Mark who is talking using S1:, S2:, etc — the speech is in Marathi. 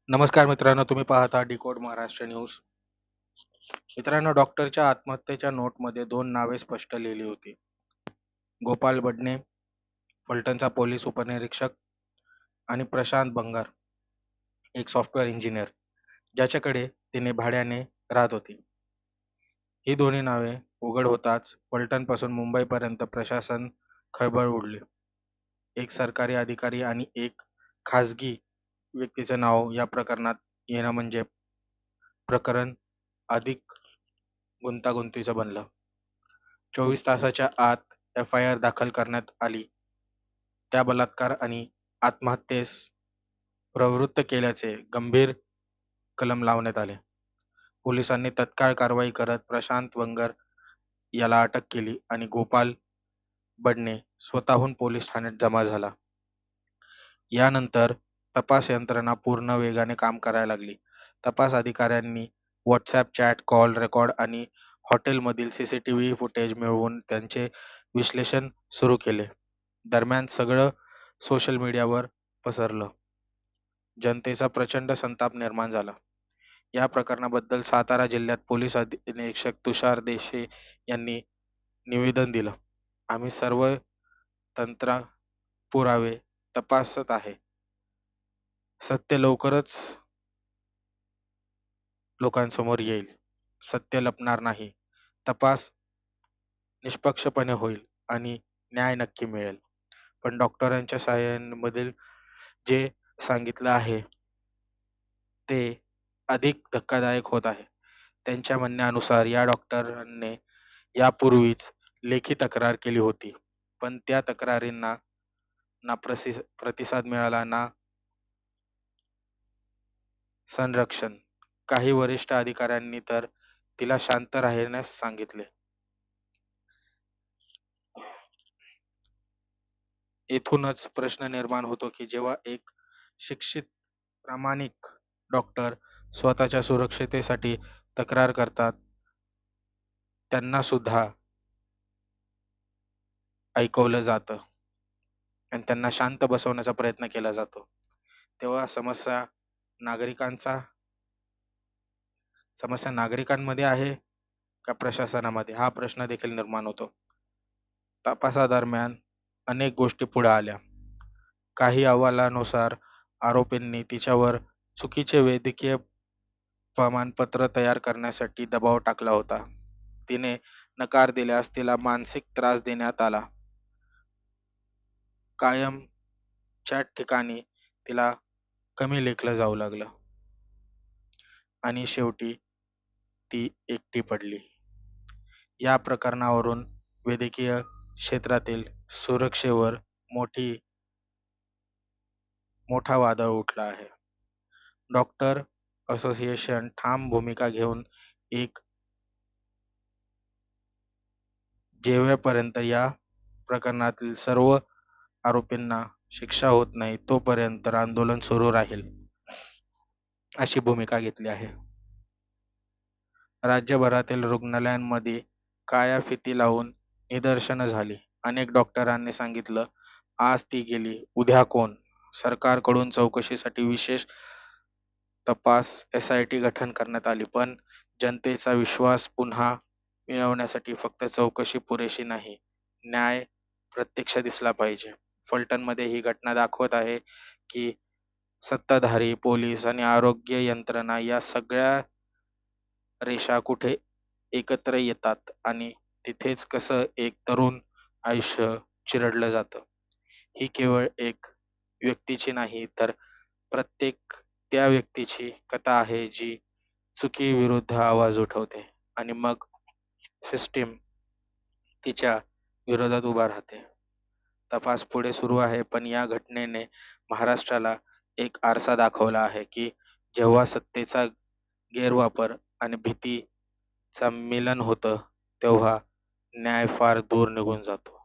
S1: नमस्कार मित्रांनो, तुम्ही पाहता डिकोड महाराष्ट्र न्यूज. मित्रांनो, डॉक्टरच्या आत्महत्येच्या नोटमध्ये दोन नावे स्पष्ट लिहिली होती. गोपाल बडणे, फलटणचा पोलीस उपनिरीक्षक, आणि प्रशांत बंगार, एक सॉफ्टवेअर इंजिनियर, ज्याच्याकडे तिने भाड्याने राहत होती. ही दोन्ही नावे उघड होताच फलटणपासून मुंबईपर्यंत प्रशासन खळबळ उडली. एक सरकारी अधिकारी आणि एक खासगी व्यक्तीचं नाव या प्रकरणात येणं म्हणजे प्रकरण अधिक गुंतागुंतीचं बनलं. 24 तासाच्या आत एफ.आय.आर. दाखल करण्यात आली. त्या बलात्कार आणि आत्महत्येस प्रवृत्त केल्याचे गंभीर कलम लावण्यात आले. पोलिसांनी तत्काळ कारवाई करत प्रशांत बंगर याला अटक केली आणि गोपाल बडणे स्वतःहून पोलीस ठाण्यात जमा झाला. यानंतर तपास यंत्रणा पूर्ण वेगाने काम करायला लागली. तपास अधिकाऱ्यांनी व्हॉट्सॲप चॅट, कॉल रेकॉर्ड आणि हॉटेलमधील सीसीटीव्ही फुटेज मिळवून त्यांचे विश्लेषण सुरू केले. दरम्यान सगळं सोशल मीडियावर पसरलं. जनतेचा प्रचंड संताप निर्माण झाला. या प्रकरणाबद्दल सातारा जिल्ह्यात पोलीस अधीक्षक तुषार देशे यांनी निवेदन दिलं. आम्ही सर्व तंत्र पुरावे तपासत आहे. सत्य लवकरच लोकांसमोर येईल. सत्य लपणार नाही. तपास निष्पक्षपणे होईल आणि न्याय नक्की मिळेल. पण डॉक्टरांच्या साह्यांमधील जे सांगितलं आहे ते अधिक धक्कादायक होत आहे. त्यांच्या म्हणण्यानुसार या डॉक्टरांनी यापूर्वीच लेखी तक्रार केली होती, पण त्या तक्रारींना ना प्रतिसाद मिळाला ना संरक्षण. काही वरिष्ठ अधिकाऱ्यांनी तर तिला शांत राहण्यास सांगितले. येथूनच प्रश्न निर्माण होतो की जेव्हा एक शिक्षित, प्रामाणिक डॉक्टर स्वतःच्या सुरक्षिततेसाठी तक्रार करतात, त्यांना सुद्धा ऐकवलं जातं आणि त्यांना शांत बसवण्याचा प्रयत्न केला जातो. तेव्हा समस्या नागरिकांमध्ये आहे का प्रशासनामध्ये, हा प्रश्न देखील निर्माण होतो. तपासादरम्यान अनेक गोष्टी पुढे आल्या. काही अहवालानुसार आरोपींनी तिच्यावर चुकीचे वैद्यकीय प्रमाणपत्र तयार करण्यासाठी दबाव टाकला होता. तिने नकार दिल्यास तिला मानसिक त्रास देण्यात आला. कायमच्या ठिकाणी तिला कमी लेखलं जाऊ लागलं आणि शेवटी ती एकटी पडली. या प्रकरणावरून वैद्यकीय क्षेत्रातील सुरक्षेवर मोठा वादळ उठला आहे. डॉक्टर असोसिएशन ठाम भूमिका घेऊन एक जेव्हापर्यंत या प्रकरणातील सर्व आरोपींना शिक्षा होत नाही तोपर्यंत आंदोलन सुरू राहील, अशी भूमिका घेतली आहे. राज्यभरातील रुग्णालयांमध्ये काळ्या फिती लावून निदर्शनं झाली. अनेक डॉक्टरांनी सांगितलं, आज ती गेली, उद्या कोण? सरकारकडून चौकशीसाठी विशेष तपास SIT गठन करण्यात आली, पण जनतेचा विश्वास पुन्हा मिळवण्यासाठी फक्त चौकशी पुरेशी नाही, न्याय प्रत्यक्ष दिसला पाहिजे. फलटणमध्ये ही घटना दाखवत आहे की सत्ताधारी, पोलीस आणि आरोग्य यंत्रणा या सगळ्या रेषा कुठे एकत्र येतात आणि तिथेच कसं एक तरुण आयुष्य चिरडलं जातं. ही केवळ एक व्यक्तीची नाही तर प्रत्येक त्या व्यक्तीची कथा आहे जी चुकीविरुद्ध आवाज उठवते आणि मग सिस्टीम तिच्या विरोधात उभा राहते. तपास पुढे सुरू आहे, पण या घटनेने महाराष्ट्राला एक आरसा दाखवला आहे की जेव्हा सत्तेचा गैरवापर आणि भीतीचं मिलन होतं, तेव्हा न्याय फार दूर निघून जातो.